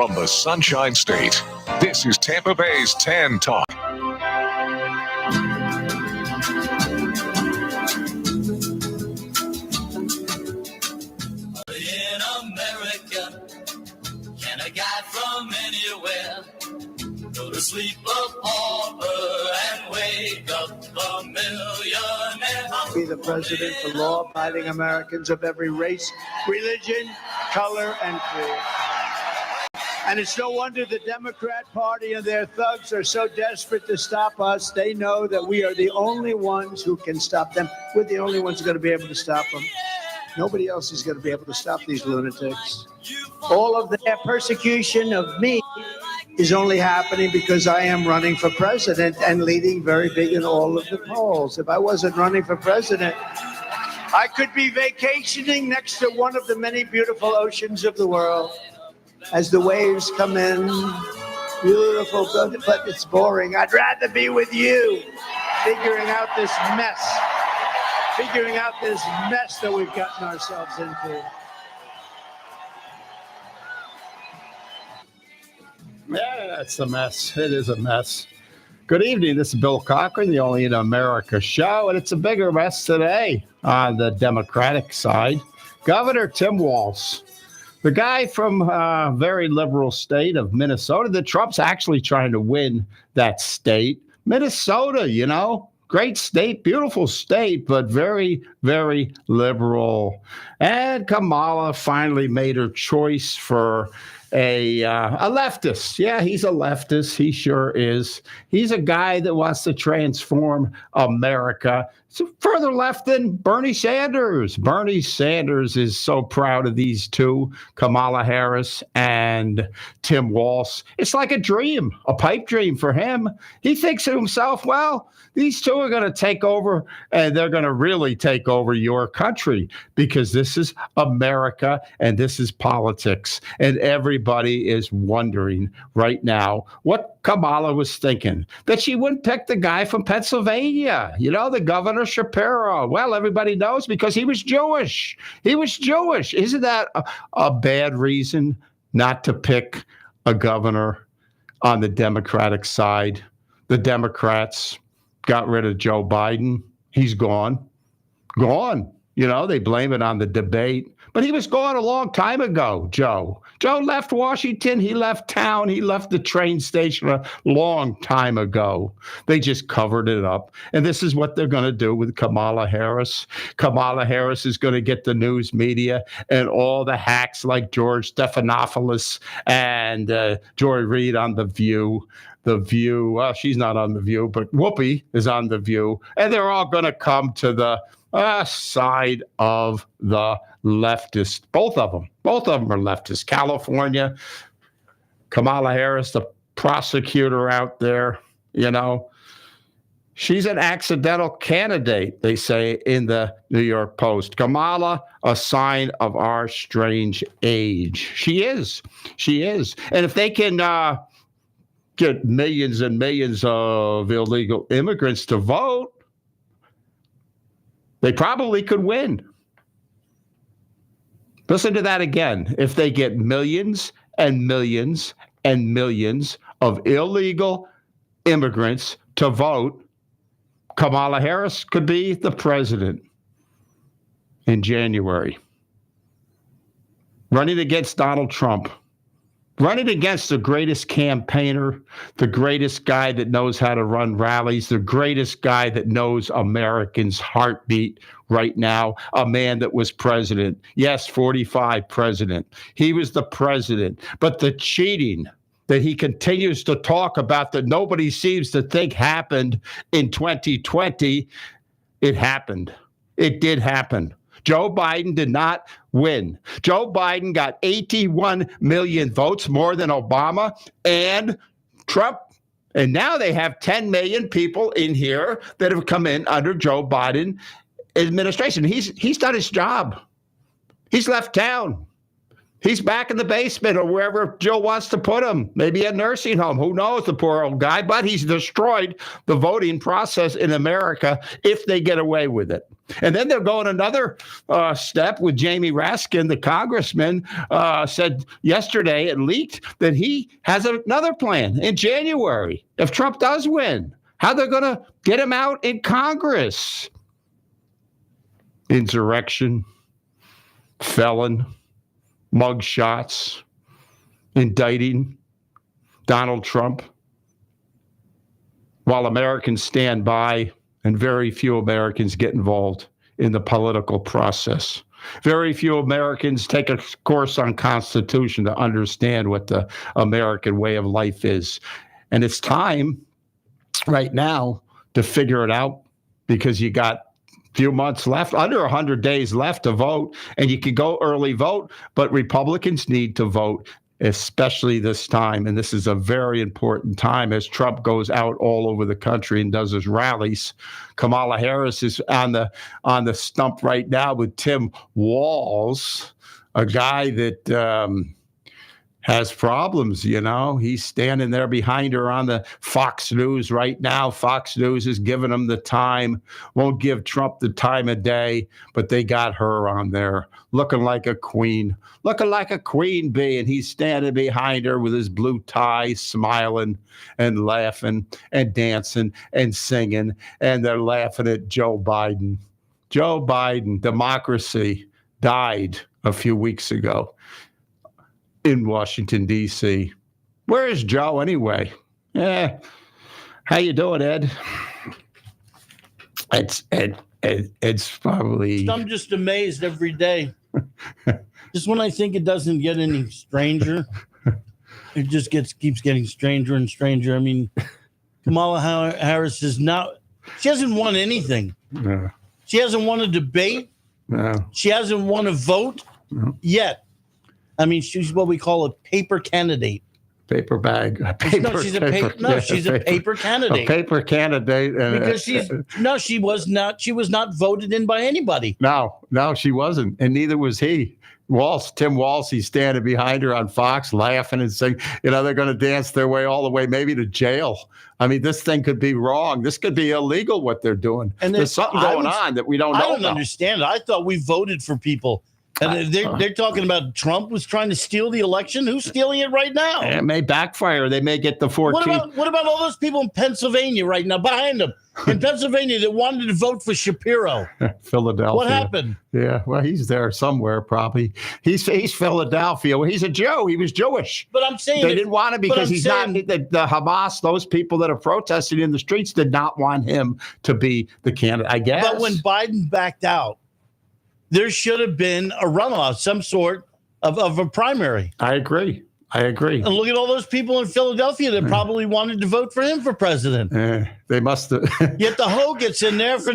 from the Sunshine State. This is Tampa Bay's 10 Talk. In America, can a guy from anywhere go to sleep a pauper and wake up a millionaire? Be the president for law-abiding Americans of every race, religion, color, and creed. And it's no wonder the Democrat Party and their thugs are so desperate to stop us. They know that we are the only ones who can stop them. We're the only ones who are going to be able to stop them. Nobody else is going to be able to stop these lunatics. All of their persecution of me is only happening because I am running for president and leading very big in all of the polls. If I wasn't running for president, I could be vacationing next to one of the many beautiful oceans of the world as the waves come in. Beautiful, but it's boring. I'd rather be with you, figuring out this mess that we've gotten ourselves into. Yeah, that's a mess. It is a mess. Good evening. This is Bill Cochran, the Only in America show, and it's a bigger mess today on the Democratic side. Governor Tim Walz, the guy from a very liberal state of Minnesota, that Trump's actually trying to win that state. Minnesota, you know, great state, beautiful state, but very, very liberal. And Kamala finally made her choice for a leftist. Yeah, he's a leftist. He sure is. He's a guy that wants to transform America. It's further left than Bernie Sanders. Bernie Sanders is so proud of these two, Kamala Harris and Tim Walz. It's like a dream, a pipe dream for him. He thinks to himself, well, these two are going to take over, and they're going to really take over your country, because this is America and this is politics. And everybody is wondering right now what Kamala was thinking, that she wouldn't pick the guy from Pennsylvania, you know, the Governor Shapiro. Well, everybody knows because he was Jewish. He was Jewish. Isn't that a bad reason not to pick a governor on the Democratic side? The Democrats got rid of Joe Biden. He's gone. Gone. You know, they blame it on the debate. But he was gone a long time ago, Joe. Joe left Washington. He left town. He left the train station a long time ago. They just covered it up. And this is what they're going to do with Kamala Harris. Kamala Harris is going to get the news media and all the hacks like George Stephanopoulos and Joy Reid on The View. The View, well, she's not on The View, but Whoopi is on The View. And they're all going to come to the side of the leftist. Both of them are leftist. California, Kamala Harris, the prosecutor out there, you know, she's an accidental candidate, they say in the New York Post. Kamala, a sign of our strange age. She is. And if they can get millions and millions of illegal immigrants to vote, they probably could win. Listen to that again. If they get millions and millions and millions of illegal immigrants to vote, Kamala Harris could be the president in January. Running against Donald Trump. Running against the greatest campaigner, the greatest guy that knows how to run rallies, the greatest guy that knows Americans' heartbeat right now, a man that was president. Yes, 45 president. He was the president. But the cheating that he continues to talk about that nobody seems to think happened in 2020, it happened. It did happen. Joe Biden did not win. Joe Biden got 81 million votes, more than Obama and Trump. And now they have 10 million people in here that have come in under Joe Biden administration. He's done his job. He's left town. He's back in the basement or wherever Joe wants to put him. Maybe a nursing home. Who knows, the poor old guy. But he's destroyed the voting process in America if they get away with it. And then they're going another step with Jamie Raskin, the congressman, said yesterday and leaked that he has another plan in January if Trump does win. How they're going to get him out in Congress. Insurrection, felon, mugshots, indicting Donald Trump, while Americans stand by and very few Americans get involved in the political process. Very few Americans take a course on Constitution to understand what the American way of life is. And it's time right now to figure it out, because you got few months left, under 100 days left to vote, and you could go early vote, but Republicans need to vote, especially this time. And this is a very important time as Trump goes out all over the country and does his rallies. Kamala Harris is on the stump right now with Tim Walz, a guy that has problems, you know. He's standing there behind her on the Fox News right now. Fox News is giving him the time, won't give Trump the time of day, but they got her on there looking like a queen bee, and he's standing behind her with his blue tie, smiling and laughing and dancing and singing, and they're laughing at Joe Biden. Joe Biden, democracy died a few weeks ago in Washington, D.C. Where is Joe anyway? How you doing, Ed? It's probably... I'm just amazed every day. Just when I think it doesn't get any stranger, it just keeps getting stranger and stranger. I mean, Kamala Harris is not... She hasn't won anything. No. She hasn't won a debate. No. She hasn't won a vote yet. I mean, she's what we call a paper candidate. Paper bag. She's a paper candidate. A paper candidate. Because she was not voted in by anybody. No, she wasn't. And neither was he. Tim Walz, he's standing behind her on Fox laughing and saying, they're going to dance their way all the way maybe to jail. I mean, this thing could be wrong. This could be illegal what they're doing. And there's something going on that we don't know. I don't understand. I thought we voted for people. And they're talking about Trump was trying to steal the election. Who's stealing it right now? It may backfire. They may get the 14. What about all those people in Pennsylvania right now behind them in Pennsylvania that wanted to vote for Shapiro? Philadelphia. What happened? Yeah, well, he's there somewhere probably. He's Philadelphia. Well, he's a Jew. He was Jewish. But I'm saying they didn't want him because he's not the Hamas. Those people that are protesting in the streets did not want him to be the candidate, I guess. But when Biden backed out, there should have been a runoff, some sort of a primary. I agree. And look at all those people in Philadelphia that probably wanted to vote for him for president. They must have. Yet the hoe gets in there for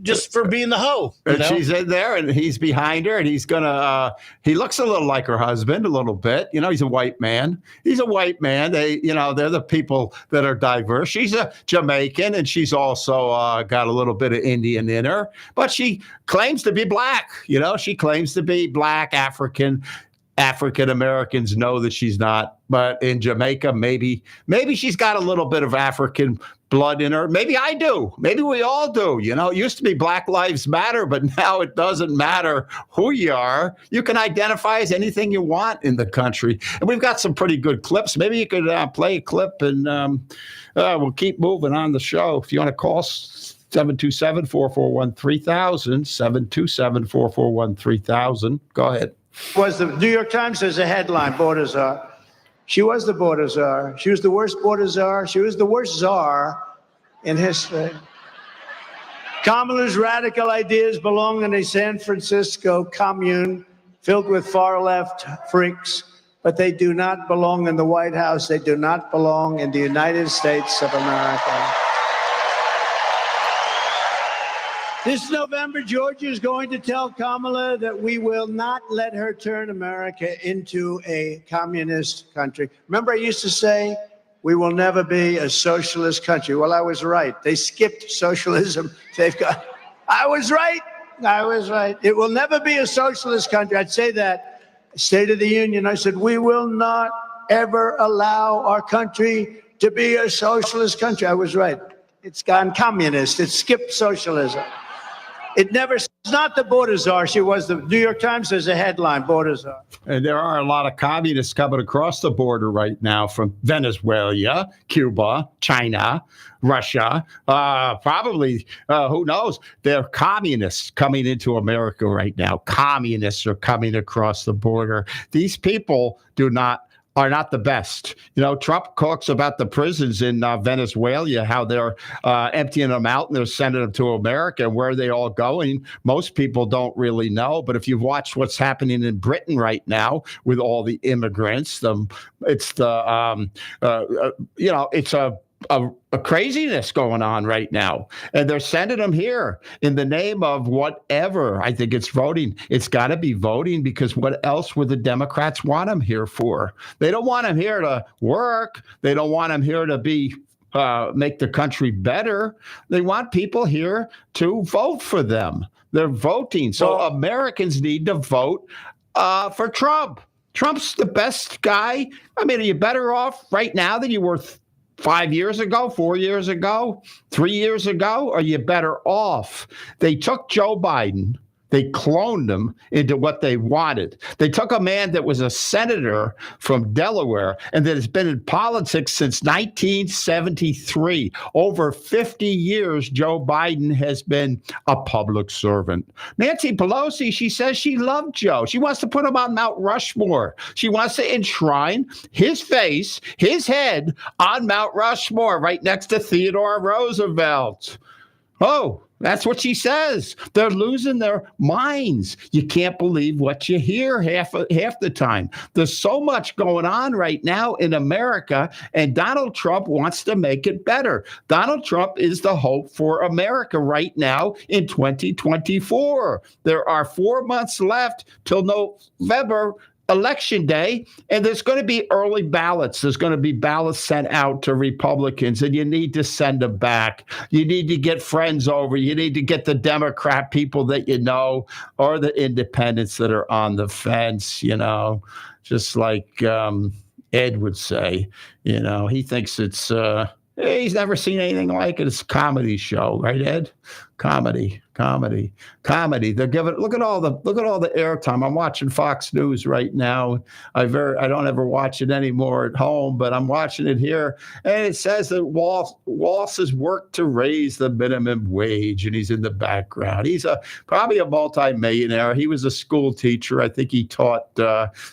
just for being the hoe. And she's in there and he's behind her and he's going to, he looks a little like her husband, a little bit. He's a white man. They, they're the people that are diverse. She's a Jamaican and she's also got a little bit of Indian in her, but she claims to be black. She claims to be black, African Americans know that she's not, but in Jamaica, maybe she's got a little bit of African blood in her. Maybe I do. Maybe we all do. It used to be Black Lives Matter, but now it doesn't matter who you are. You can identify as anything you want in the country. And we've got some pretty good clips. Maybe you could play a clip and we'll keep moving on the show. If you want to call 727-441-3000, 727-441-3000. Go ahead. Was the New York Times has a headline, border czar. She was the border czar. She was the worst border czar. She was the worst czar in history. Kamala's radical ideas belong in a San Francisco commune filled with far-left freaks, but they do not belong in the White House. They do not belong in the United States of America. This November, Georgia is going to tell Kamala that we will not let her turn America into a communist country. Remember, I used to say, we will never be a socialist country. Well, I was right. They skipped socialism. I was right. It will never be a socialist country. I'd say that State of the Union, I said, we will not ever allow our country to be a socialist country. I was right. It's gone communist. It skipped socialism. It's not the border czar. She was. The New York Times has a headline, border czar. And there are a lot of communists coming across the border right now from Venezuela, Cuba, China, Russia, probably, who knows? They're communists coming into America right now. Communists are coming across the border. These people are not the best. You know, Trump talks about the prisons in Venezuela, how they're emptying them out and they're sending them to America. Where are they all going? Most people don't really know. But if you've watched what's happening in Britain right now with all the immigrants, it's a craziness going on right now. And they're sending them here in the name of whatever. I think it's voting. It's got to be voting, because what else would the Democrats want them here for? They don't want them here to work. They don't want them here to be make the country better. They want people here to vote for them. They're voting. So Americans need to vote for Trump. Trump's the best guy. I mean, are you better off right now than you were 5 years ago, 4 years ago, 3 years ago? Are you better off? They took Joe Biden. They cloned him into what they wanted. They took a man that was a senator from Delaware and that has been in politics since 1973. Over 50 years, Joe Biden has been a public servant. Nancy Pelosi, she says she loved Joe. She wants to put him on Mount Rushmore. She wants to enshrine his face, his head on Mount Rushmore, right next to Theodore Roosevelt. Oh, that's what she says. They're losing their minds. You can't believe what you hear half the time. There's so much going on right now in America, and Donald Trump wants to make it better. Donald Trump is the hope for America right now in 2024. There are 4 months left till November Election Day, and there's going to be early ballots. There's going to be ballots sent out to Republicans, and you need to send them back. You need to get friends over. You need to get the Democrat people that you know, or the independents that are on the fence, you know, just like Ed would say. You know, he thinks it's he's never seen anything like it. It's a comedy show, right, Ed? Comedy. They're giving. Look at all the airtime. I'm watching Fox News right now. I don't ever watch it anymore at home, but I'm watching it here, and it says that Walsh has worked to raise the minimum wage, and he's in the background. He's probably a multimillionaire. He was a school teacher. I think he taught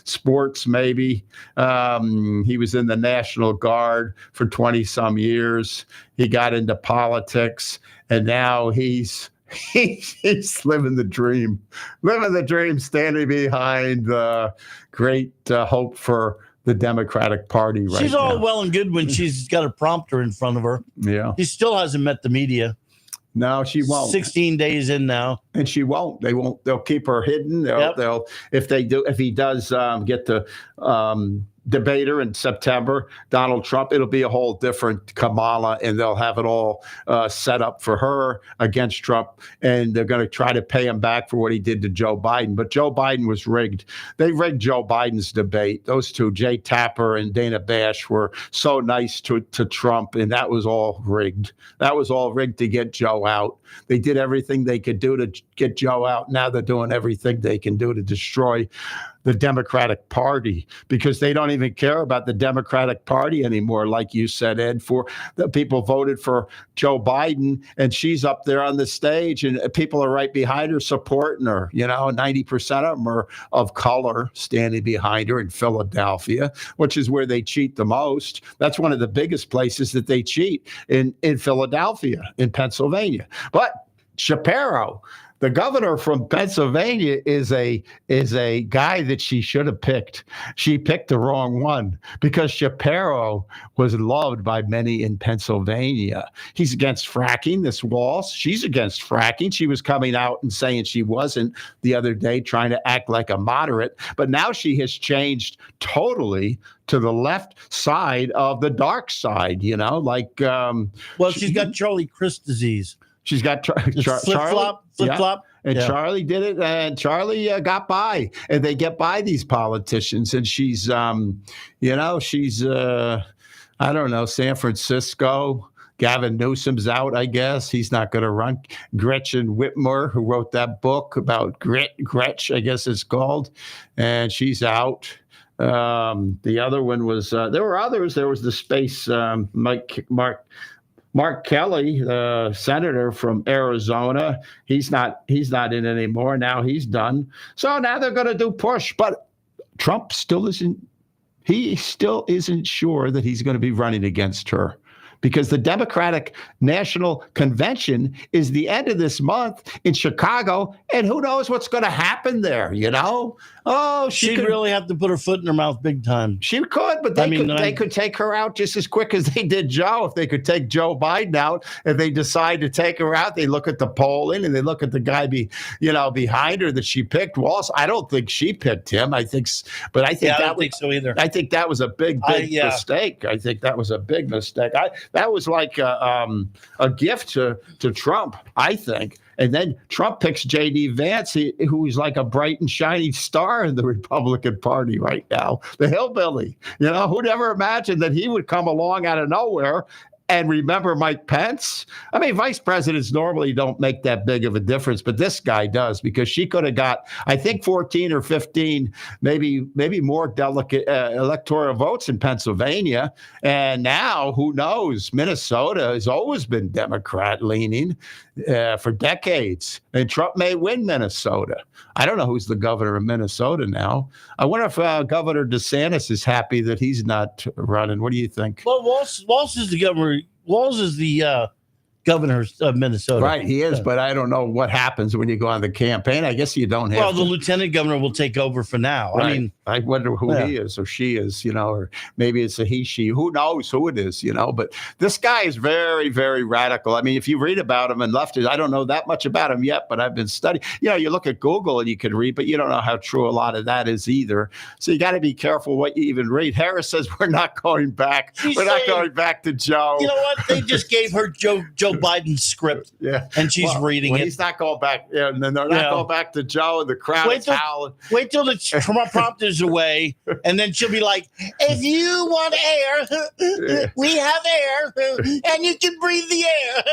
sports. Maybe he was in the National Guard for 20 some years. He got into politics, and now he's living the dream, standing behind the great hope for the Democratic Party right now. She's all well and good when she's got a prompter in front of her. Yeah. She still hasn't met the media. No, she won't. 16 days in now. And she won't. They won't. They'll keep her hidden. They'll if he does get the debater in September, Donald Trump, it'll be a whole different Kamala, and they'll have it all set up for her against Trump, and they're going to try to pay him back for what he did to Joe Biden. But Joe Biden was rigged. They rigged Joe Biden's debate. Those two, Jay Tapper and Dana Bash, were so nice to Trump, and that was all rigged. That was all rigged to get Joe out. They did everything they could do to get Joe out. Now they're doing everything they can do to destroy the Democratic Party, because they don't even care about the Democratic Party anymore. Like you said, Ed, for the people voted for Joe Biden, and she's up there on the stage, and people are right behind her supporting her. You know, 90% of them are of color standing behind her in Philadelphia, which is where they cheat the most. That's one of the biggest places that they cheat, in Philadelphia, in Pennsylvania. But Shapiro, the governor from Pennsylvania, is a guy that she should have picked. She picked the wrong one, because Shapiro was loved by many in Pennsylvania. He's against fracking, this Walsh. She's against fracking. She was coming out and saying she wasn't the other day, trying to act like a moderate. But now she has changed totally to the left side of the dark side, you know, like. Well, she's got Charlie Crist disease. She's got flip-flop. Yeah. And Yeah. Charlie did it, and Charlie got by. And they get by these politicians. And she's, she's, I don't know, San Francisco. Gavin Newsom's out, I guess. He's not going to run. Gretchen Whitmer, who wrote that book about Gretch, I guess it's called, and she's out. The other one was, there were others. There was the space, Mark Kelly, the senator from Arizona. He's not in anymore. Now he's done. So now they're going to do push. But Trump still isn't sure that he's going to be running against her, because the Democratic National Convention is the end of this month in Chicago, and who knows what's going to happen there, Oh, She'd really have to put her foot in her mouth big time. She could, but they could take her out just as quick as they did Joe. If they could take Joe Biden out, if they decide to take her out, they look at the polling and they look at the guy behind her that she picked. Walsh, I don't think she picked him. I think so either. I think that was a big mistake. I think that was a big mistake. That was like a gift to Trump, I think. And then Trump picks J.D. Vance, who's like a bright and shiny star in the Republican Party right now, the hillbilly. Who'd ever imagined that he would come along out of nowhere and remember Mike Pence? I mean, vice presidents normally don't make that big of a difference, but this guy does, because she could have got, I think, 14 or 15, maybe more delicate electoral votes in Pennsylvania. And now, who knows? Minnesota has always been Democrat leaning for decades, and Trump may win Minnesota. I don't know who's the governor of Minnesota now. I wonder if Governor DeSantis is happy that he's not running. What do you think? Well, Walsh is the governor. Walsh is the governor of Minnesota. Right, he is, but I don't know what happens when you go on the campaign. I guess you don't have the lieutenant governor will take over for now. Right. I mean, I wonder who he is or she is, or maybe it's a he, she. Who knows who it is, But this guy is very, very radical. I mean, if you read about him and leftist, I don't know that much about him yet, but I've been studying. You look at Google and you can read, but you don't know how true a lot of that is either. So you got to be careful what you even read. Harris says we're not going back. We're not going back to Joe. You know what? They just gave her Joe Biden's script, and she's reading it. He's not going back. And then they're not going back to Joe, and the crowd is howling. Wait till the prompter's away, and then she'll be like, "If you want air, we have air, and you can breathe the air."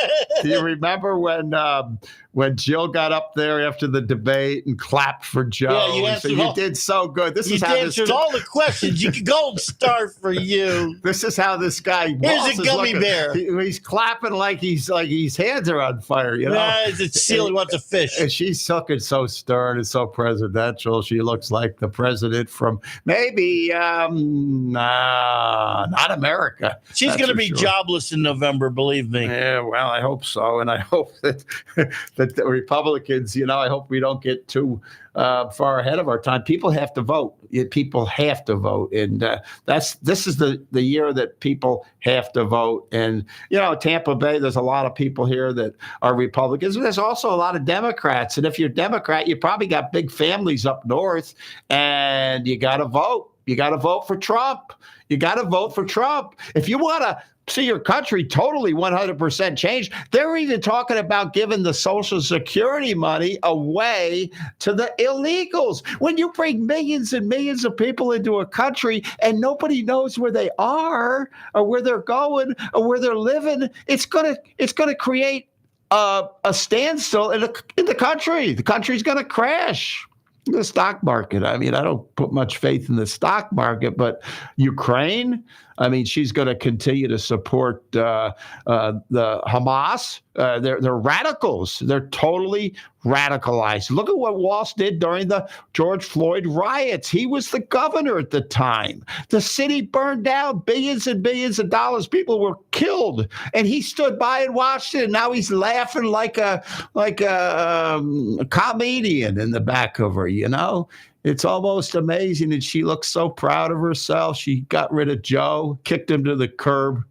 Do you remember when Jill got up there after the debate and clapped for Joe? Yeah, you answered you did so good. You answered all the questions. You could gold star for you. This is how this guy. Here's a gummy bear. He's clapping like his hands are on fire. It's a seal. He wants a fish. And she's looking so stern and so presidential. She looks like the president from maybe not America. She's going to be jobless in November. Believe me. Yeah, well, I hope so, and I hope that the Republicans, I hope we don't get too far ahead of our time. People have to vote. People have to vote, and this is the year that people have to vote. And Tampa Bay, there's a lot of people here that are Republicans. There's also a lot of Democrats, and if you're Democrat, you probably got big families up north, and you got to vote. You got to vote for Trump. You got to vote for Trump if you want to see your country totally 100% changed. They're even talking about giving the Social Security money away to the illegals. When you bring millions and millions of people into a country and nobody knows where they are or where they're going or where they're living, it's gonna create a standstill in the country. The country's gonna crash. The stock market. I mean, I don't put much faith in the stock market, but Ukraine, I mean, she's going to continue to support the Hamas. They're radicals. They're totally radicalized. Look at what Walsh did during the George Floyd riots. He was the governor at the time. The city burned down, billions and billions of dollars. People were killed, and he stood by and watched it. And now he's laughing like a comedian in the back of her. It's almost amazing, and she looks so proud of herself. She got rid of Joe, kicked him to the curb,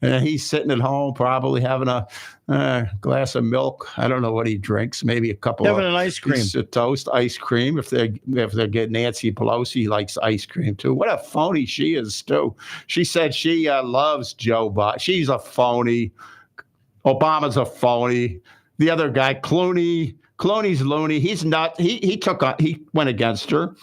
and he's sitting at home probably having a glass of milk. I don't know what he drinks. Maybe a couple having an ice cream, of toast, ice cream. If they're getting Nancy Pelosi likes ice cream too. What a phony she is too. She said she loves Joe Biden. She's a phony. Obama's a phony. the other guy, Clooney. Clooney's loony. He's not. He went against her.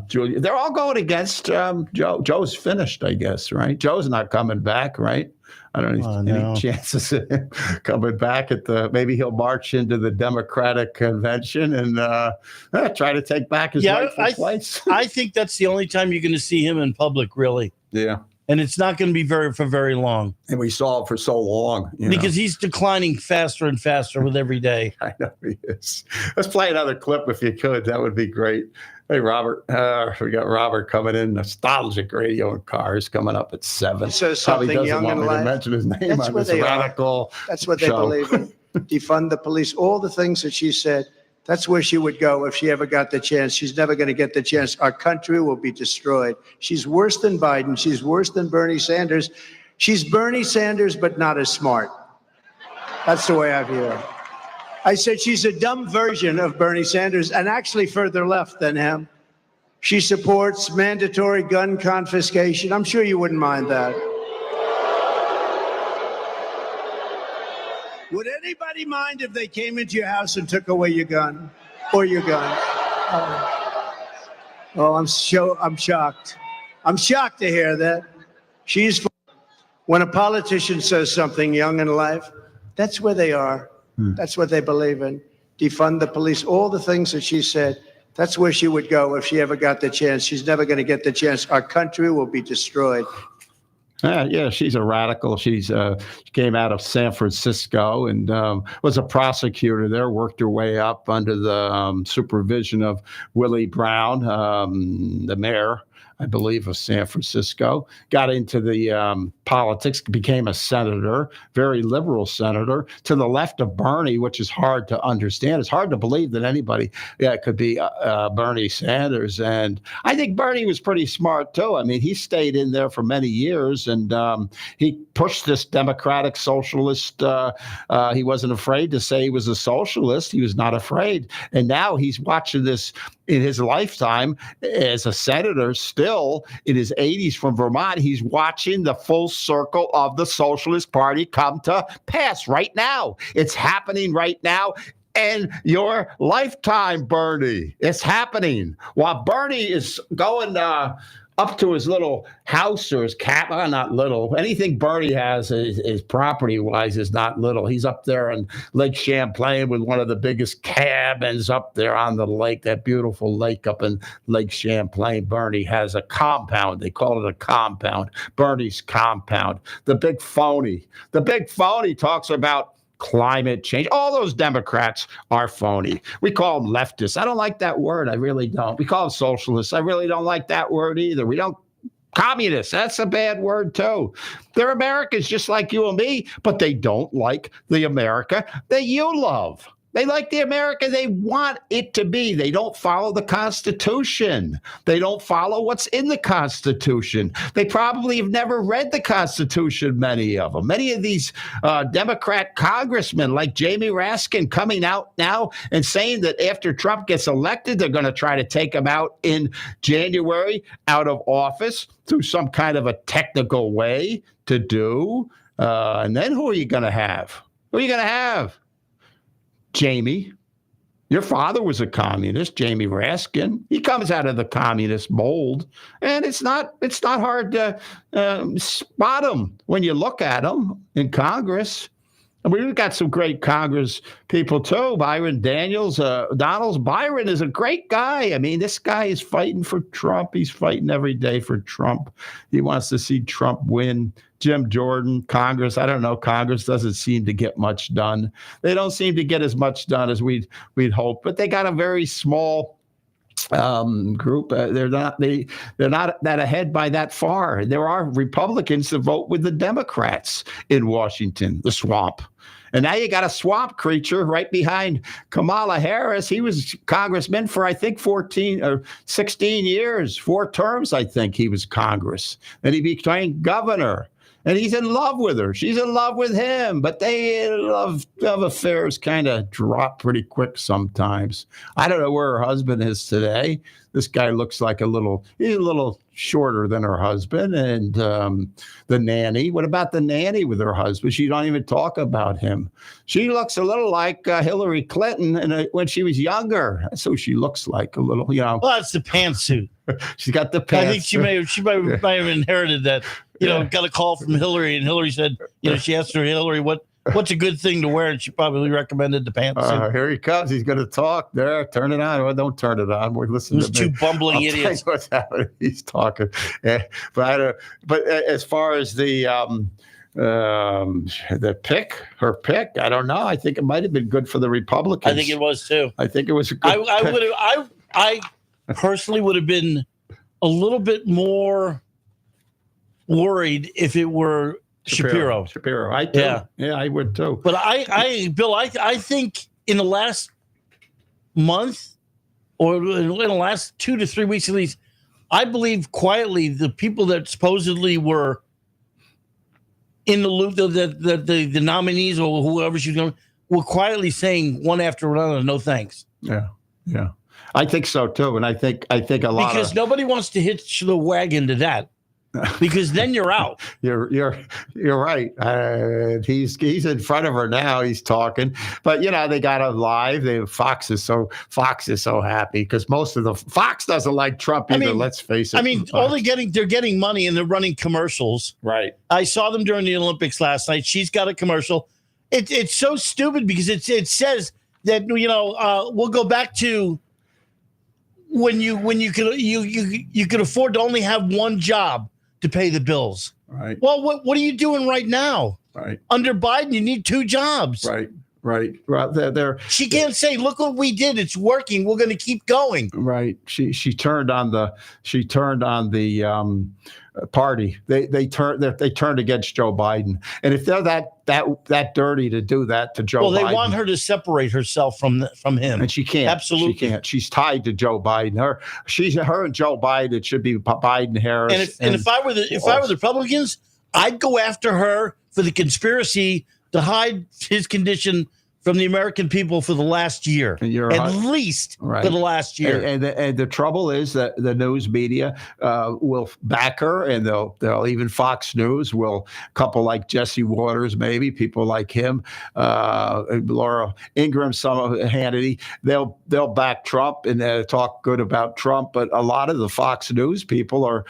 Julia. They're all going against Joe. Joe's finished, I guess, right? Joe's not coming back, right? I don't know any chances of him coming back maybe he'll march into the Democratic convention and try to take back his rightful place. I think that's the only time you're going to see him in public, really. Yeah. And it's not going to be for very long. And we saw it for so long. Because he's declining faster and faster with every day. I know he is. Let's play another clip if you could. That would be great. Hey, Robert. We got Robert coming in. Nostalgic Radio and Cars coming up at 7. So something young in life. Mention his name That's on what this they radical are. That's what they show. believe in. Defund the police. All the things that she said. That's where she would go if she ever got the chance. She's never going to get the chance. Our country will be destroyed. She's worse than Biden. She's worse than Bernie Sanders. She's Bernie Sanders, but not as smart. That's the way I view her. I said she's a dumb version of Bernie Sanders and actually further left than him. She supports mandatory gun confiscation. I'm sure you wouldn't mind that. Would anybody mind if they came into your house and took away your gun or your gun? I'm shocked. I'm shocked to hear that. When a politician says something young in life, that's where they are. That's what they believe in. Defund the police. All the things that she said, that's where she would go if she ever got the chance. She's never going to get the chance. Our country will be destroyed. Yeah, she's a radical. She came out of San Francisco and was a prosecutor there, worked her way up under the supervision of Willie Brown, the mayor, I believe, of San Francisco, got into the politics, became a senator, very liberal senator, to the left of Bernie, which is hard to understand. It's hard to believe that anybody could be Bernie Sanders. And I think Bernie was pretty smart, too. I mean, he stayed in there for many years, and he pushed this democratic socialist. He wasn't afraid to say he was a socialist. He was not afraid. And now he's watching this in his lifetime as a senator, still in his 80s from Vermont. He's watching the full circle of the Socialist Party come to pass right now. It's happening right now. And your lifetime, Bernie, it's happening. While Bernie is going up to his little house or his cabin, not little. Anything Bernie has is property-wise is not little. He's up there in Lake Champlain with one of the biggest cabins up there on the lake, that beautiful lake up in Lake Champlain. Bernie has a compound. They call it a compound. Bernie's compound. The big phony talks about climate change. All those Democrats are phony. We call them leftists. I don't like that word. I really don't. We call them socialists. I really don't like that word either. We don't. Communists. That's a bad word too. They're Americans just like you and me, but they don't like the America that you love. They like the America they want it to be. They don't follow the Constitution. They don't follow what's in the Constitution. They probably have never read the Constitution, many of them. Many of these Democrat congressmen like Jamie Raskin coming out now and saying that after Trump gets elected, they're going to try to take him out in January out of office through some kind of a technical way to do. And then who are you going to have? Who are you going to have? Jamie, your father was a communist, Jamie Raskin. He comes out of the communist mold, and it's not hard to spot him when you look at him in Congress. And we've got some great Congress people too. Byron Donalds. Byron is a great guy. I mean, this guy is fighting for Trump. He's fighting every day for Trump. He wants to see Trump win. Jim Jordan, Congress. I don't know. Congress doesn't seem to get much done. They don't seem to get as much done as we'd hope. But they got a very small group. They're not that ahead by that far. There are Republicans that vote with the Democrats in Washington, the swamp. And now you got a swamp creature right behind Kamala Harris. He was congressman for, I think, 14 or 16 years, 4 terms, I think he was Congress. Then he became governor. And he's in love with her. She's in love with him. But love affairs kind of drop pretty quick sometimes. I don't know where her husband is today. This guy looks like he's a little shorter than her husband. And the nanny. What about the nanny with her husband? She don't even talk about him. She looks a little like Hillary Clinton when she was younger. That's who she looks like a little, Well, that's the pantsuit. She's got the pants. I think she may have inherited that. Got a call from Hillary, and Hillary said, she asked her, Hillary, what's a good thing to wear? And she probably recommended the pantsuit. Here he comes. He's going to talk. There, turn it on. Well, don't turn it on. We're listening Those to me. two bumbling idiots. Tell you what's happening. He's talking. But as far as the her pick, I don't know. I think it might have been good for the Republicans. I think it was too. I think it was a good. I personally would have been a little bit more worried if it were Shapiro. I do. Yeah, I would too. But Bill, I think in the last month or in the last 2 to 3 weeks at least, I believe quietly the people that supposedly were in the loop, the nominees or whoever she's going, were quietly saying one after another, no thanks. Yeah. I think so too, and I think a lot because nobody wants to hitch the wagon to that. Because then you're out. You're right. He's in front of her now. He's talking, but they got him live. Fox is so happy because most of the Fox doesn't like Trump either. Let's face it. They're getting money and they're running commercials. Right. I saw them during the Olympics last night. She's got a commercial. It's so stupid because it says that we'll go back to when you could afford to only have one job to pay the bills. Right. Well, what are you doing right now? Right. Under Biden, you need 2 jobs. Right. She can't say, "Look what we did. It's working. We're going to keep going." Right. She turned on the party. They turned against Joe Biden. And if they're that dirty to do that to Joe Biden. Well, they want her to separate herself from him. And she can't. Absolutely. She can't. She's tied to Joe Biden. Her and Joe Biden, it should be Biden Harris. And if I were the Republicans, I'd go after her for the conspiracy to hide his condition from the American people for the last year, at least for the last year. And the trouble is that the news media will back her, and they'll even Fox News will, a couple like Jesse Waters, maybe people like him, Laura Ingraham, some of Hannity, they'll back Trump and talk good about Trump. But a lot of the Fox News people are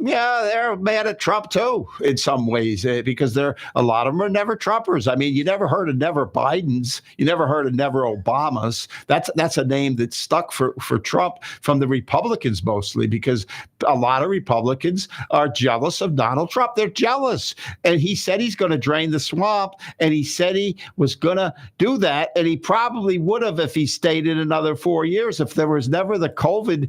they're mad at Trump too in some ways because a lot of them are never Trumpers. I mean, you never heard of never Bidens. You never heard of never Obamas. That's a name that stuck for Trump from the Republicans mostly because a lot of Republicans are jealous of Donald Trump. They're jealous. And he said he's going to drain the swamp, and he said he was going to do that, and he probably would have if he stayed in another 4 years. If there was never the COVID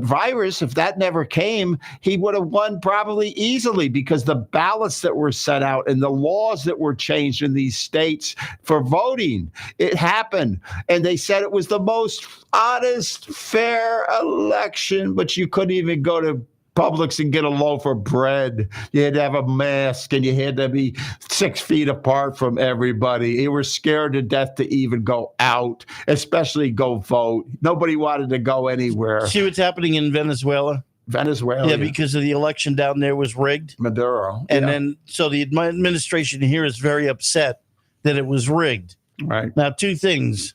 virus, if that never came, he would have won probably easily because the ballots that were set out and the laws that were changed in these states for voting, it happened. And they said it was the most honest, fair election, but you couldn't even go to Publix and get a loaf of bread. You had to have a mask and you had to be 6 feet apart from everybody. You were scared to death to even go out, especially go vote. Nobody wanted to go anywhere. See what's happening in Venezuela? Yeah, because of the election down there was rigged. Maduro. And then, so the administration here is very upset that it was rigged. Right. Now, 2 things.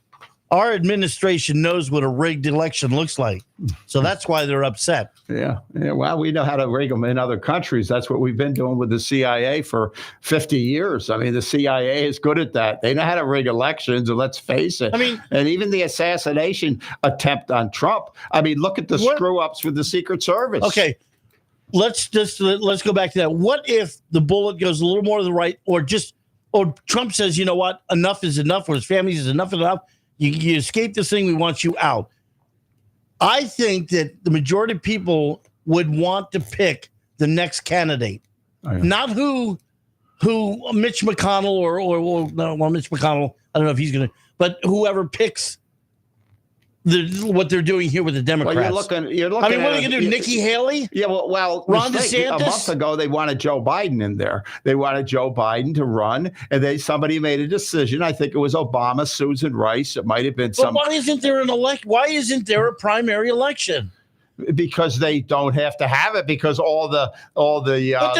Our administration knows what a rigged election looks like. So that's why they're upset. Yeah. Well, we know how to rig them in other countries. That's what we've been doing with the CIA for 50 years. I mean, the CIA is good at that. They know how to rig elections, and let's face it. I mean, and even the assassination attempt on Trump. I mean, look at the screw-ups with the Secret Service. Okay. Let's go back to that. What if the bullet goes a little more to the right, or Trump says, you know what, enough is enough, or his family says enough is enough. You escape this thing, we want you out. I think that the majority of people would want to pick the next candidate, not who Mitch McConnell or Mitch McConnell. I don't know if he's going to, but whoever picks what they're doing here with the Democrats. Well, you're looking. I mean, what are at they going to do? Nikki Haley? Yeah, well, Ron mistake. DeSantis? A month ago, they wanted Joe Biden in there. They wanted Joe Biden to run, and somebody made a decision. I think it was Obama, Susan Rice. It might have been But why isn't there Why isn't there a primary election? Because they don't have to have it, because all the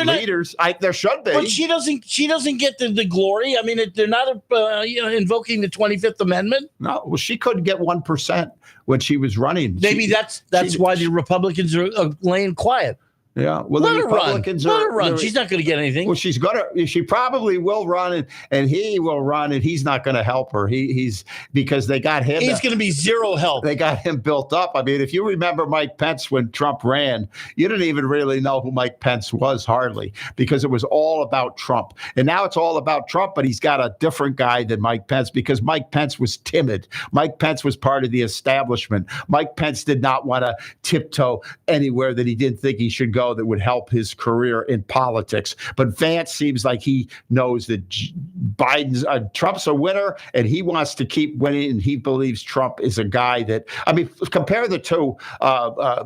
leaders, there should be. But she doesn't get the glory. I mean, they're not invoking the 25th Amendment. No, well, she couldn't get 1% when she was running. Maybe that's why the Republicans are laying quiet. Yeah, well, let the her Republicans run. Let her run. She's not going to get anything. Well, she probably will run, and he will run, and he's not going to help her. He's because they got him. He's going to be zero help. They got him built up. I mean, if you remember Mike Pence when Trump ran, you didn't even really know who Mike Pence was, hardly, because it was all about Trump. And now it's all about Trump, but he's got a different guy than Mike Pence, because Mike Pence was timid. Mike Pence was part of the establishment. Mike Pence did not want to tiptoe anywhere that he didn't think he should go that would help his career in politics. But Vance seems like he knows that Trump's a winner, and he wants to keep winning, and he believes Trump is a guy that, I mean, compare the two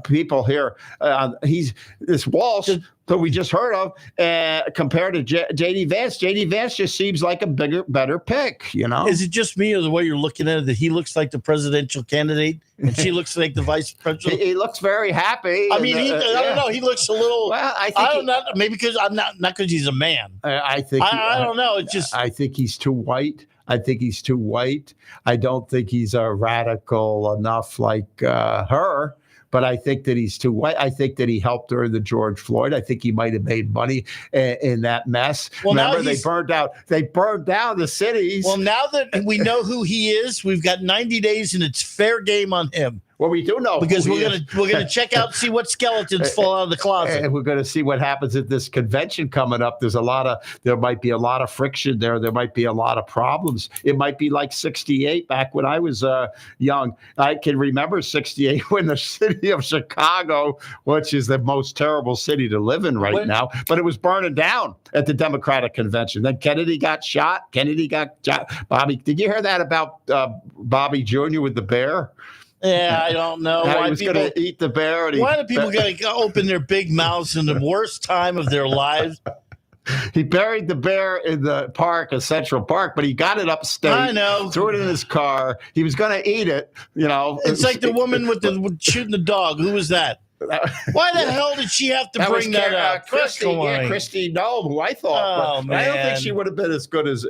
people here. He's this Walsh that we just heard of, compared to J.D. Vance. J.D. Vance just seems like a better pick, you know? Is it just me, or the way you're looking at it, that he looks like the presidential candidate and she looks like the vice president? He looks very happy. I mean, I don't know. He looks a little. Well, maybe because I'm not because he's a man. I think I don't know. It's just. I think he's too white. I don't think he's radical enough like her. But I think that he's too white. I think that he helped during the George Floyd. I think he might have made money in that mess. Well, remember, they burned down the cities. Well, now that we know who he is, we've got 90 days, and it's fair game on him. Well, we do know, because we're gonna check out, see what skeletons fall out of the closet, and we're going to see what happens at this convention coming up. There might be a lot of friction there. There might be a lot of problems. It might be like '68 back when I was young. I can remember '68 when the city of Chicago, which is the most terrible city to live in now, but it was burning down at the Democratic convention. Then Kennedy got shot. Bobby, did you hear that about Bobby Jr. with the bear? Yeah, I don't know why he was going to eat the bear. Why do people got to open their big mouths in the worst time of their lives? He buried the bear in the park, a Central Park, but he got it upstate. I know. Threw it in his car. He was going to eat it. You know, it's like the woman with shooting the dog. Who was that? Why the hell did she have to bring that up? Christy Nome, who I thought. But I don't think she would have been as good as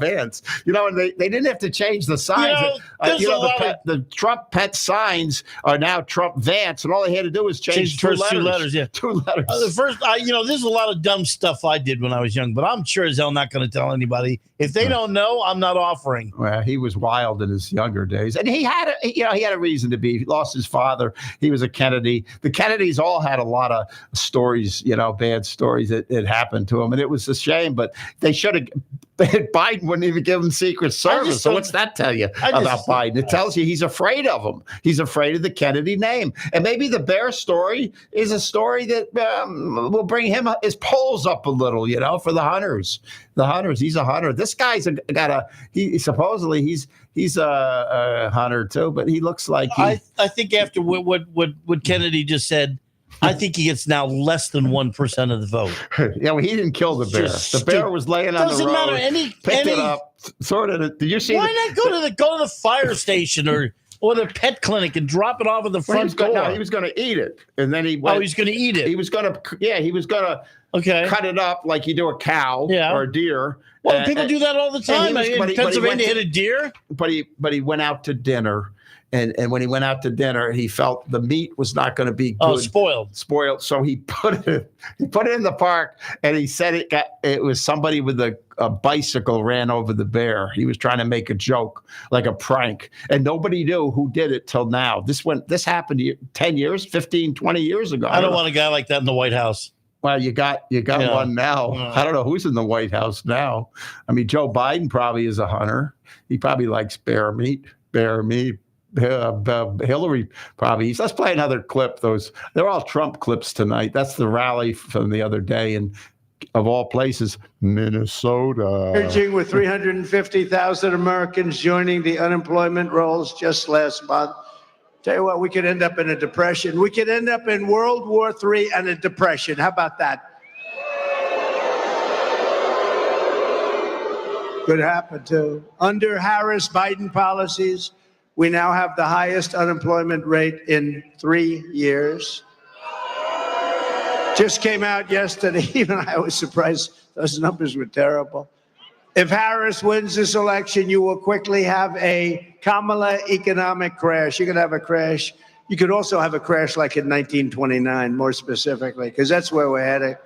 Vance. You know, and they didn't have to change the signs. The Trump pet signs are now Trump Vance, and all they had to do was change two letters. Yeah. Two letters. There's a lot of dumb stuff I did when I was young, but I'm sure as hell not going to tell anybody. If they don't know, I'm not offering. Well, he was wild in his younger days, and he had a reason to be. He lost his father. He was a Kennedy. The Kennedys all had a lot of stories, bad stories that happened to them, and it was a shame. But they should have. Biden wouldn't even give him Secret Service. So what's that tell you about Biden? It tells you he's afraid of him. He's afraid of the Kennedy name. And maybe the bear story is a story that will bring his polls up a little, for the hunters. The hunters. He's a hunter. This guy's supposedly he's a hunter too, but he looks like I think after what Kennedy just said, I think he gets now less than 1% of the vote. Yeah, well, he didn't kill the bear. The bear was laying on the road. Doesn't matter. Picked it up. Did you see? Why not go to the fire station or the pet clinic and drop it off at the front door? No, he was going to eat it, and then he went. Oh, he's going to eat it. He was going to. Yeah, he was going to. Okay. Cut it up like you do a cow or a deer. Well, people do that all the time. In Pennsylvania, hit a deer. But he went out to dinner. And when he went out to dinner, he felt the meat was not going to be good. Oh, spoiled. So he put it in the park, and he said it was somebody with a bicycle ran over the bear. He was trying to make a joke, like a prank, and nobody knew who did it till now. This happened 10 years, 15, 20 years ago. I don't want a guy like that in the White House. Well, you got one now. I don't know who's in the White House now. I mean, Joe Biden probably is a hunter. He probably likes bear meat. Hillary probably. Let's play another clip. They're all Trump clips tonight. That's the rally from the other day, and of all places, Minnesota. Surging with 350,000 Americans joining the unemployment rolls just last month. Tell you what, we could end up in a depression. We could end up in World War III and a depression. How about that? Could happen too. Under Harris-Biden policies, we now have the highest unemployment rate in 3 years. Just came out yesterday. Even I was surprised. Those numbers were terrible. If Harris wins this election, you will quickly have a Kamala economic crash. You're going to have a crash. You could also have a crash like in 1929, more specifically, because that's where we're headed.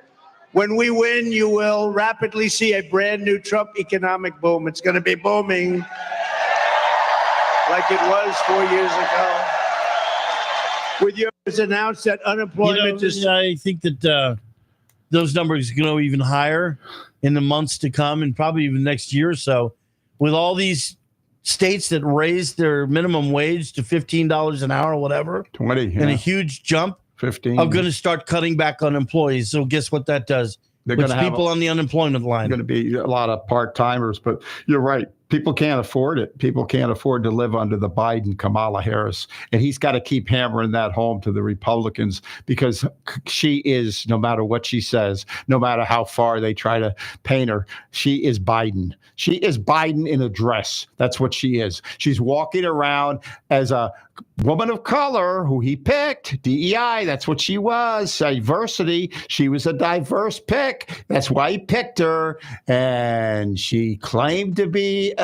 When we win, you will rapidly see a brand new Trump economic boom. It's going to be booming like it was 4 years ago. With yours announced that unemployment is... I think that those numbers can go even higher in the months to come and probably even next year or so. With all these states that raised their minimum wage to $15 an hour or whatever. 20, and a huge jump. 15. Are going to start cutting back on employees. So guess what that does? They're puts going to have people on the unemployment line. Going to be a lot of part-timers, but you're right. People can't afford it. People can't afford to live under the Biden, Kamala Harris. And he's got to keep hammering that home to the Republicans because she is, no matter what she says, no matter how far they try to paint her, she is Biden. She is Biden in a dress. That's what she is. She's walking around as a woman of color who he picked, DEI. That's what she was. Diversity. She was a diverse pick. That's why he picked her. And she claimed to be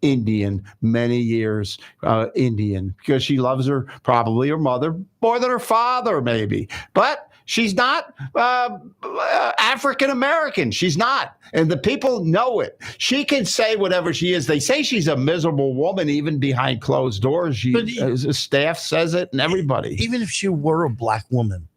Indian, many years Indian, because she loves her, probably her mother, more than her father, maybe. But she's not African American. She's not. And the people know it. She can say whatever she is. They say she's a miserable woman, even behind closed doors. The staff says it and everybody. Even if she were a black woman,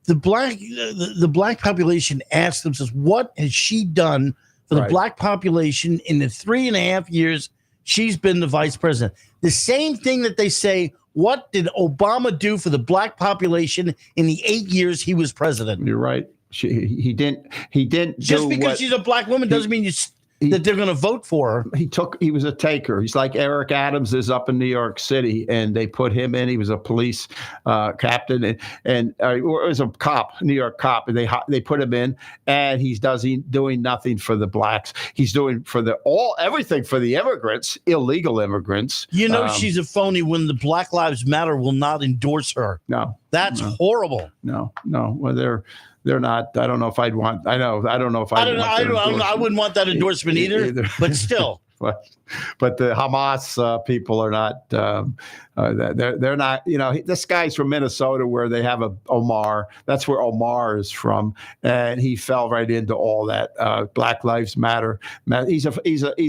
the black population asks themselves, what has she done for the black population in the 3.5 years she's been the vice president? The same thing that they say, what did Obama do for the black population in the 8 years he was president? You're right. He didn't. Just because she's a black woman doesn't mean that they're going to vote for her. He was a taker. He's like Eric Adams is up in New York City, and they put him in. He was a police captain, and it was a cop, New York cop, and they put him in, and he's doing nothing for the blacks. He's doing everything for the immigrants, illegal immigrants. She's a phony when the Black Lives Matter will not endorse her. No, that's horrible. No. Well, they're not. I don't know if I'd want. I don't know if I wouldn't want that endorsement either. But still, but the Hamas people are not. They're not. This guy's from Minnesota, where they have a Omar. That's where Omar is from, and he fell right into all that. Black Lives Matter. He's a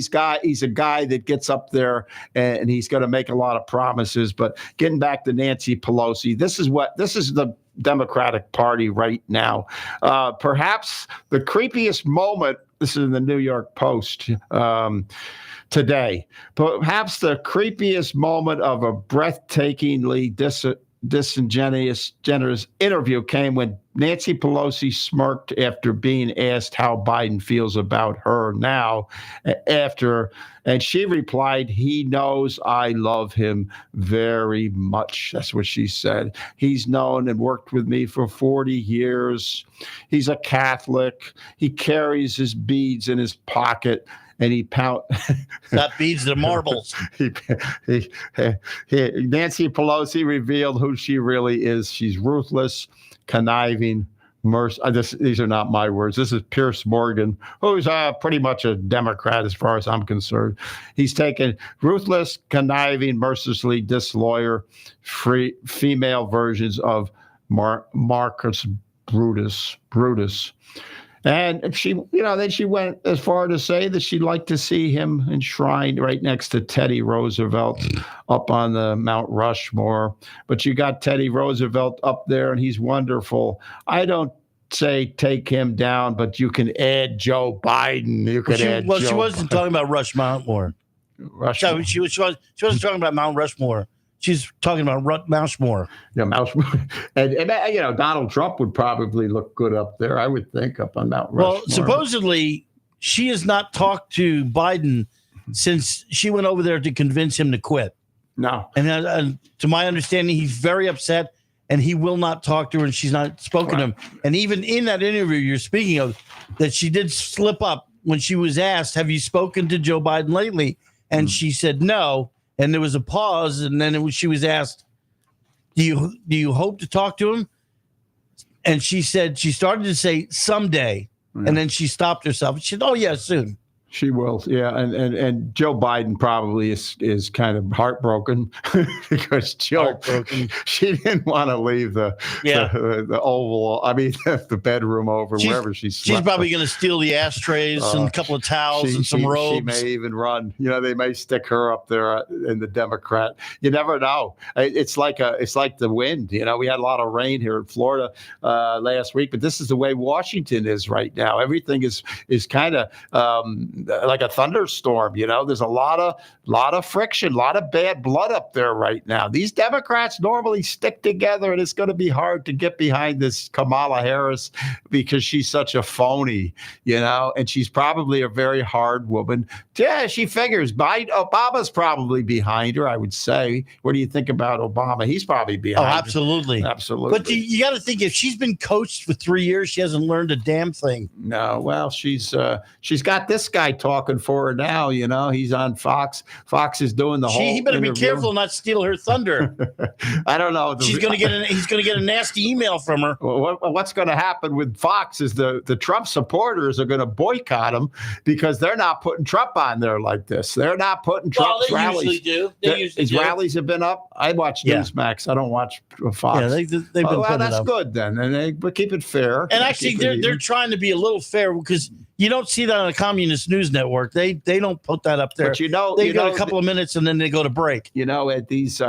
guy that gets up there and he's going to make a lot of promises. But getting back to Nancy Pelosi, this is the Democratic Party right now. Perhaps the creepiest moment, this is in the New York Post today, perhaps the creepiest moment of a breathtakingly disingenuous interview came when Nancy Pelosi smirked after being asked how Biden feels about her now and she replied, "He knows I love him very much." That's what she said. "He's known and worked with me for 40 years. He's a Catholic. He carries his beads in his pocket." And he that beads the marbles. Nancy Pelosi revealed who she really is. She's ruthless, conniving, these are not my words. This is Pierce Morgan, who's pretty much a Democrat as far as I'm concerned. He's taken ruthless, conniving, mercilessly disloyal, female versions of Marcus Brutus. And she, then she went as far to say that she'd like to see him enshrined right next to Teddy Roosevelt up on the Mount Rushmore. But you got Teddy Roosevelt up there, and he's wonderful. I don't say take him down, but you can add Joe Biden. She wasn't talking about Rushmore. Rushmore. No, she wasn't talking about Mount Rushmore. She's talking about Rutt Moushmore. Yeah, and Donald Trump would probably look good up there, I would think, up on Mount Rushmore. Well, supposedly she has not talked to Biden since she went over there to convince him to quit. No. And to my understanding, he's very upset, and he will not talk to her, and she's not spoken to him. And even in that interview you're speaking of, that she did slip up when she was asked, have you spoken to Joe Biden lately? And she said no. And there was a pause, and then she was asked, do you hope to talk to him? And she said, she started to say someday, and then she stopped herself. She said, oh, yeah, soon. She will, yeah, and Joe Biden probably is kind of heartbroken because she didn't want to leave the Oval. I mean, the bedroom over wherever she slept. She's probably going to steal the ashtrays and a couple of towels and some robes. She may even run. They may stick her up there in the Democrat. You never know. It's like the wind. We had a lot of rain here in Florida last week, but this is the way Washington is right now. Everything is kind of like a thunderstorm. There's a lot of friction, a lot of bad blood up there right now. These Democrats normally stick together, and it's going to be hard to get behind this Kamala Harris because she's such a phony, and she's probably a very hard woman. Yeah, she figures Obama's probably behind her, I would say. What do you think about Obama? He's probably behind her. Absolutely. Absolutely. But you got to think, if she's been coached for 3 years, she hasn't learned a damn thing. No, well, she's got this guy talking for her now. He's on Fox. Fox is doing the whole. He better interview. be careful not steal her thunder. I don't know. He's going to get a nasty email from her. What's going to happen with Fox is the Trump supporters are going to boycott him because they're not putting Trump on there like this. They're not putting Trump's rallies. Usually do. His rallies have been up. I watch Newsmax. I don't watch Fox. Yeah, they've been putting that's it up. Good then, and they keep it fair. And actually, they're trying to be a little fair because you don't see that on a communist news network. They don't put that up there. But they got a couple of minutes and then they go to break. At these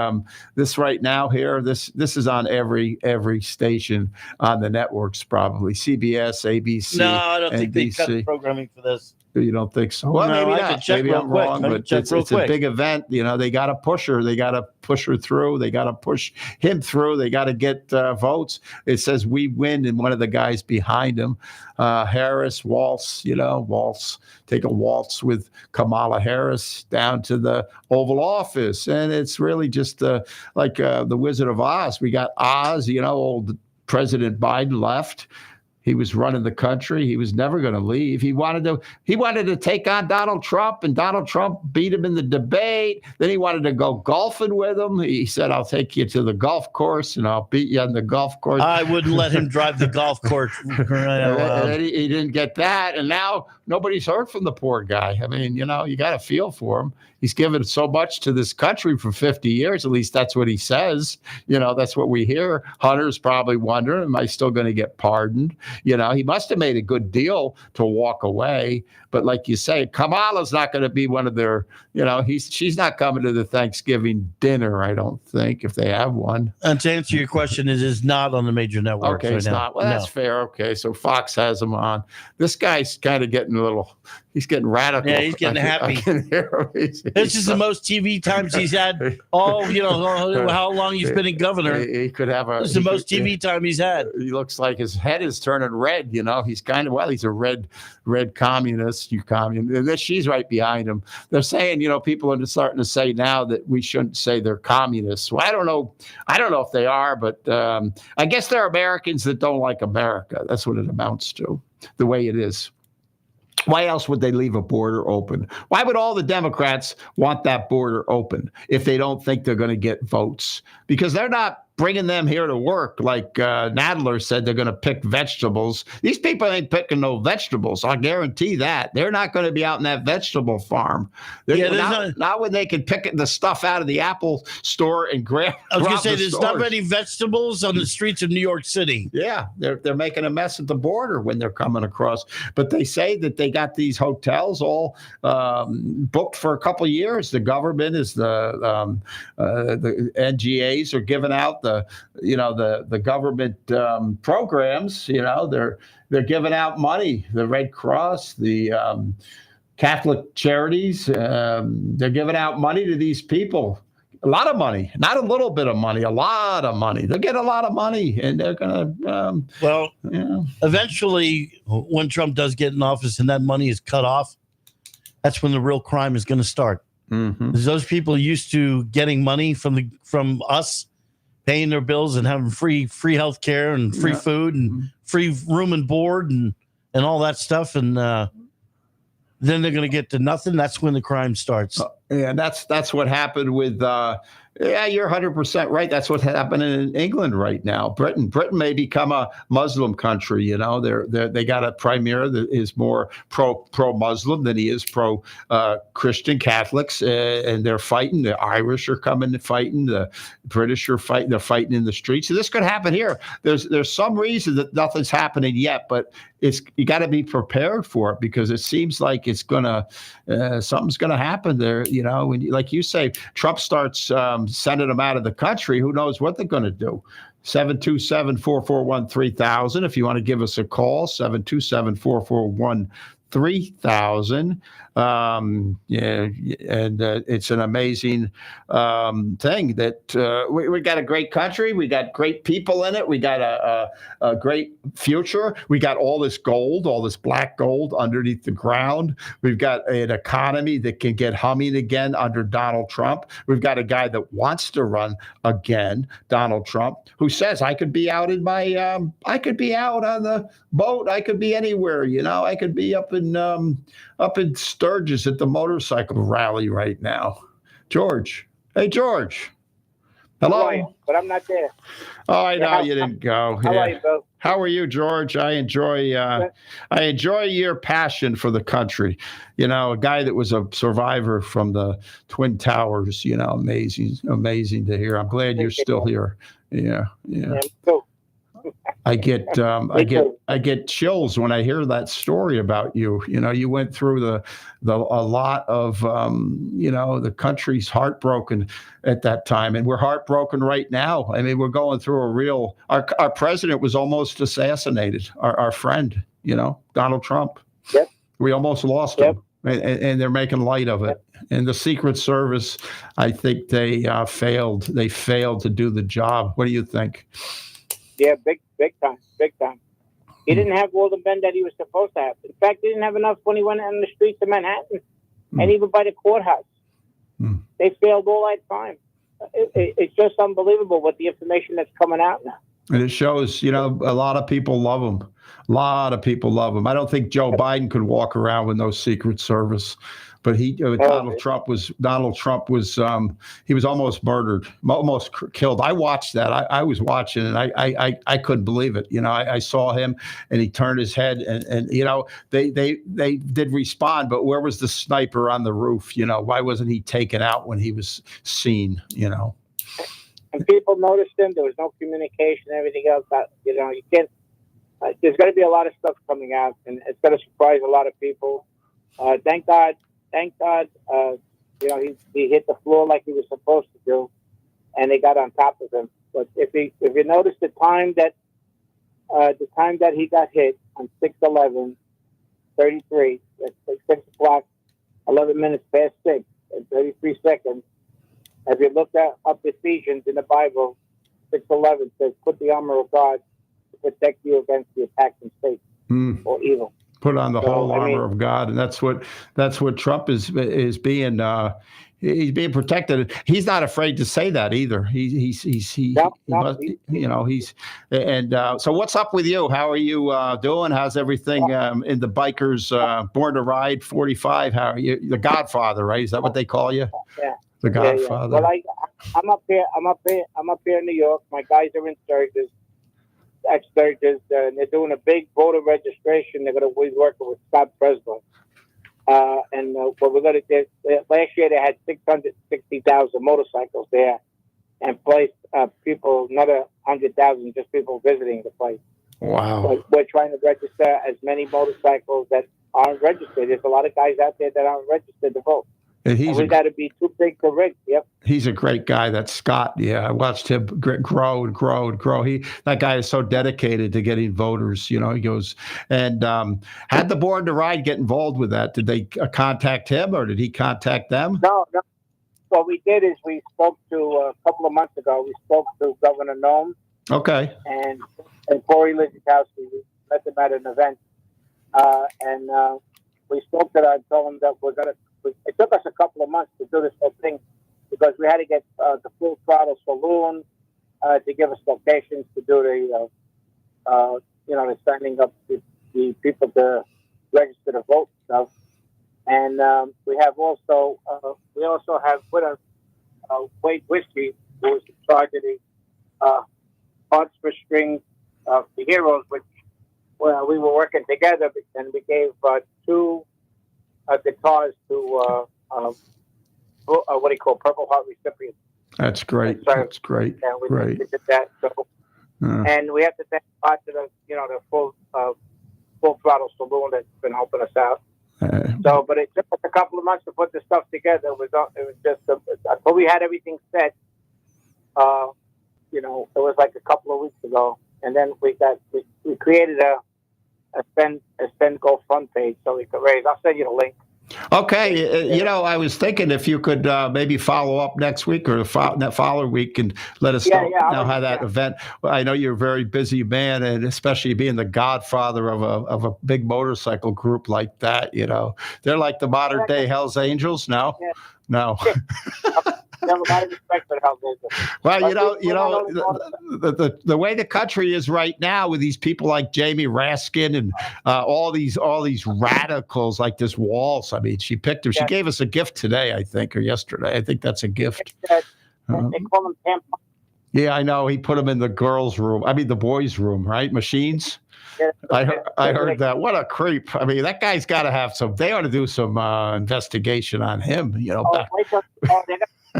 this right now here, this is on every station on the networks, probably CBS, ABC. No, I don't think they NBC. cut programming for this. You don't think so? Well, no, maybe I not. Maybe I'm wrong, but it's a big event. They got to push her. They got to push her through. They got to push him through. They got to get votes. It says we win, and one of the guys behind him, Harris, waltz. Take a waltz with Kamala Harris down to the Oval Office, and it's really just like the Wizard of Oz. We got Oz. Old President Biden left. He was running the country. He was never going to leave. He wanted to take on Donald Trump, and Donald Trump beat him in the debate. Then he wanted to go golfing with him. He said, I'll take you to the golf course, and I'll beat you on the golf course. I wouldn't let him drive the golf course. And he didn't get that, and now nobody's heard from the poor guy. I mean, you got to feel for him. He's given so much to this country for 50 years. At least that's what he says. That's what we hear. Hunter's probably wondering, am I still going to get pardoned? He must have made a good deal to walk away. But like you say, Kamala's not going to be one of their, she's not coming to the Thanksgiving dinner, I don't think, if they have one. And to answer your question, it is not on the major networks. Okay, it's not. Well, that's fair. Okay, so Fox has him on. This guy's kind of getting he's getting radical. Yeah, he's getting happy. I can hear him. This is the most TV times he's had how long he's been in governor. He could have This is the most TV time he's had. He looks like his head is turning red. He's he's a red communist. You communist. And she's right behind him. They're saying, people are starting to say now that we shouldn't say they're communists. Well, I don't know if they are, but I guess they're Americans that don't like America. That's what it amounts to, the way it is. Why else would they leave a border open? Why would all the Democrats want that border open if they don't think they're going to get votes? Because they're not bringing them here to work. Like Nadler said, they're going to pick vegetables. These people ain't picking no vegetables. I guarantee that. They're not going to be out in that vegetable farm. Not when they can pick the stuff out of the Apple store and grab. I was going to say, there's not many vegetables on the streets of New York City. Yeah, they're making a mess at the border when they're coming across. But they say that they got these hotels all booked for a couple of years. The government is the NGAs are giving out the government programs. They're giving out money. The Red Cross, the Catholic charities, they're giving out money to these people. A lot of money, not a little bit of money, a lot of money. They'll get a lot of money, and they're going to, eventually, when Trump does get in office and that money is cut off, that's when the real crime is going to start. Mm-hmm. Those people used to getting money from us, paying their bills and having free health care and free food and free room and board and all that stuff. And then they're going to get to nothing. That's when the crime starts. And that's what happened with you're 100% right. That's what happened in England right now. Britain may become a Muslim country. You know, they got a premier that is more pro-Muslim than he is pro-Christian Catholics, and they're fighting. The Irish are coming and fighting. The British are fighting. They're fighting in the streets. So this could happen here. There's some reason that nothing's happening yet, but you got to be prepared for it, because it seems like it's something's gonna happen there. You know, when like you say, Trump starts sending them out of the country, who knows what they're going to do. 727-441-3000. If you want to give us a call, 727-441-3000. It's an amazing thing that we got a great country. We got great people in it. We got a great future. We got all this gold, all this black gold underneath the ground. We've got an economy that can get humming again under Donald Trump. We've got a guy that wants to run again, Donald Trump, who says, I could be out I could be out on the boat. I could be anywhere. You know, I could be up in Sturgis at the motorcycle rally right now. George. Hey, George. Hello. But I'm not there. Oh, I know you didn't go. How are you, Bill? How are you, George? I enjoy your passion for the country. You know, a guy that was a survivor from the Twin Towers. You know, amazing to hear. I'm glad you're still here. Yeah. Cool. I get chills when I hear that story about you. You know, you went through a lot of the country's heartbroken at that time, and we're heartbroken right now. I mean, we're going through our president was almost assassinated. Our friend, Donald Trump. Yep. We almost lost him, and they're making light of it. Yep. And the Secret Service, I think they failed. They failed to do the job. What do you think? Yeah, big time. He didn't have all the men that he was supposed to have. In fact, he didn't have enough when he went on the streets of Manhattan and even by the courthouse. They failed all that time. It's just unbelievable with the information that's coming out now. And it shows, a lot of people love him. A lot of people love him. I don't think Joe Biden could walk around with no Secret Service. But Donald Trump was he was almost murdered, almost killed. I watched that. I was watching, and I couldn't believe it. I saw him, and he turned his head, and they did respond. But where was the sniper on the roof? Why wasn't he taken out when he was seen? And people noticed him. There was no communication, everything else. You can't. There's going to be a lot of stuff coming out, and it's going to surprise a lot of people. Thank God, he hit the floor like he was supposed to do, and they got on top of him. But if you notice the time that he got hit on 6/11/33, that's like 6 o'clock, 11 minutes past 6 and 33 seconds. If you look up Ephesians in the Bible, 6:11 says, "Put the armor of God to protect you against the attack from Satan or evil." Put on the whole armor of God, and that's what Trump is being. He's being protected. He's not afraid to say that either. So what's up with you? How are you doing? How's everything in the bikers Born to Ride 45? How are you? The Godfather, right? Is that what they call you? Yeah. The Godfather. Yeah. Well, I'm up here in New York. My guys are in Sturgis. And they're doing a big voter registration. They're going to be working with Scott Presley. What we're going to do, last year they had 660,000 motorcycles there, and placed people, another 100,000 just people visiting the place. Wow. So we're trying to register as many motorcycles that aren't registered. There's a lot of guys out there that aren't registered to vote. And we got to be too big to rig. Yep. He's a great guy. That's Scott. Yeah, I watched him grow and grow and grow. That guy is so dedicated to getting voters. He goes and had the Born to Ride get involved with that. Did they contact him, or did he contact them? No. what we did is we spoke to a couple of months ago. We spoke to Governor Nome Okay. and Corey Lizikowski. We met them at an event, and we spoke to them and told them that we're gonna. It took us a couple of months to do this whole thing because we had to get the Full Throttle Saloon to give us locations to do the, the signing up the people to register to vote stuff. And we also have with us Wade Whiskey, who was in charge of the Hearts for Strings the Heroes, which we were working together, and we gave 2 guitars to what do you call Purple Heart recipients. That's great. So, That's great. And we Great. did that. So, and we have to thank part of the full throttle saloon that's been helping us out. But it took us a couple of months to put the stuff together. It was just until we had everything set. It was like a couple of weeks ago, and then we created a spend GoFund page so we could raise. I'll send you the link. Okay. I was thinking if you could maybe follow up next week or that following week and let us know how that event. Well, I know you're a very busy man, and especially being the godfather of a big motorcycle group like that. They're like the modern day Hell's Angels now. Yeah. No. Have a lot of respect for Hell's Angels. Well, the way the country is right now with these people like Jamie Raskin and all these radicals like this Waltz. I mean, she picked her. She gave us a gift today, I think, or yesterday. I think that's a gift. They call them Tampa. Yeah, I know. He put them in the girls' room. I mean, the boys' room, right? Machines. Yeah. I heard that. What a creep! I mean, that guy's got to have some. They ought to do some investigation on him. They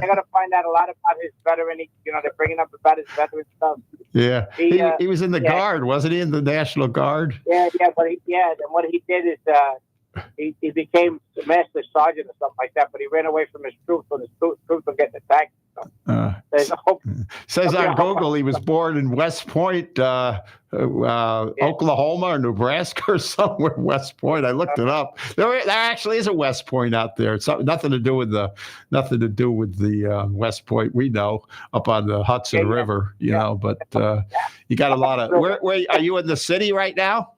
got to find out a lot about his veteran. They're bringing up about his veteran stuff. Yeah, he was in the Guard, wasn't he? In the National Guard. Yeah, but and what he did is he became the master sergeant or something like that. But he ran away from his troops when his troops were getting attacked. Says on Google he was born in West Point, Oklahoma or Nebraska or somewhere. West Point. I looked it up. There actually is a West Point out there. It's nothing to do with the West Point we know up on the Hudson River. But you got a lot of. Where are you in the city right now?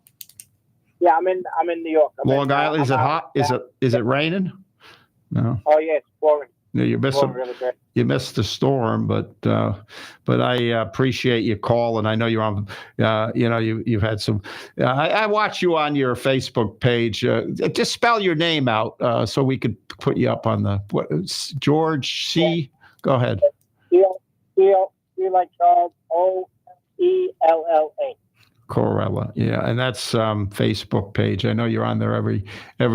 Yeah, I'm in New York. Long Island. Is it hot? Is it raining? No. Oh yeah, it's pouring. Yeah, you missed the storm, but I appreciate you calling. I know you're on. You've had some. I watch you on your Facebook page. Just spell your name out so we could put you up on the George C. Go ahead. C like Charles, Oella. Corella, yeah, and that's Facebook page. I know you're on there every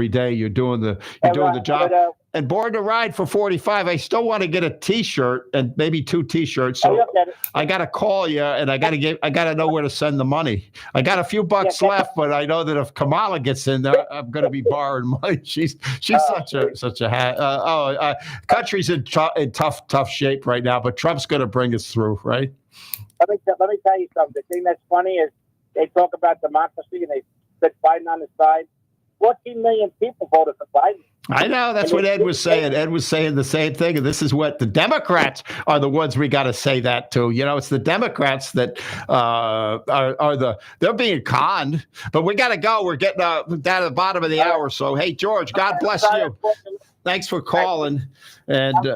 day. You're doing the job. And Born to Ride for 45. I still want to get a T-shirt and maybe 2 T-shirts. So I got to call you, and I got to know where to send the money. I got a few bucks left, but I know that if Kamala gets in there, I'm going to be borrowing money. She's such a hat. Country's in tough shape right now, but Trump's going to bring us through, right? Let me tell you something. The thing that's funny is they talk about democracy and they put Biden on the side. 14 million people voted for Biden. I know. That's what Ed was saying. Ed was saying the same thing. And this is what the Democrats are the ones we got to say that to. It's the Democrats that they're being conned. But we got to go. We're getting down at the bottom of the hour. So, hey, George, God bless you. Thanks for calling. And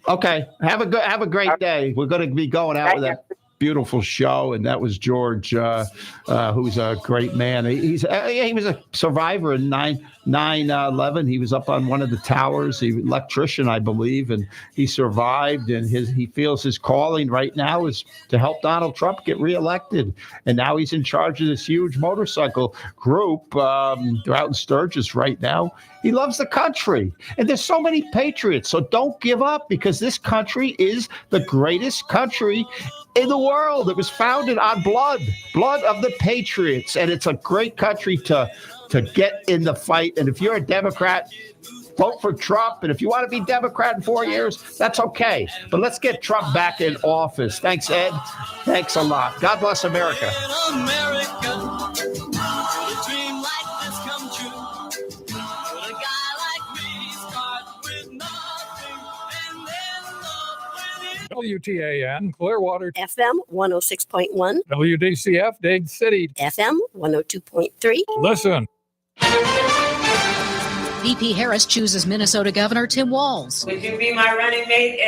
okay, have a great day. We're going to be going out with that beautiful show, and that was George, who's a great man. He was a survivor in 9/11. He was up on one of the towers. He was an electrician, I believe, and he survived. And he feels his calling right now is to help Donald Trump get reelected. And now he's in charge of this huge motorcycle group. They're out in Sturgis right now. He loves the country, and there's so many patriots. So don't give up, because this country is the greatest country in the world. It was founded on blood of the patriots, and it's a great country to get in the fight. And if you're a Democrat, vote for Trump. And if you want to be Democrat in 4 years, that's okay. But let's get Trump back in office. Thanks, Ed. Thanks a lot. God bless America. WTAN, Clearwater, FM 106.1, WDCF, Dade City. FM 102.3. Listen. VP Harris chooses Minnesota Governor Tim Walz. Would you be my running mate?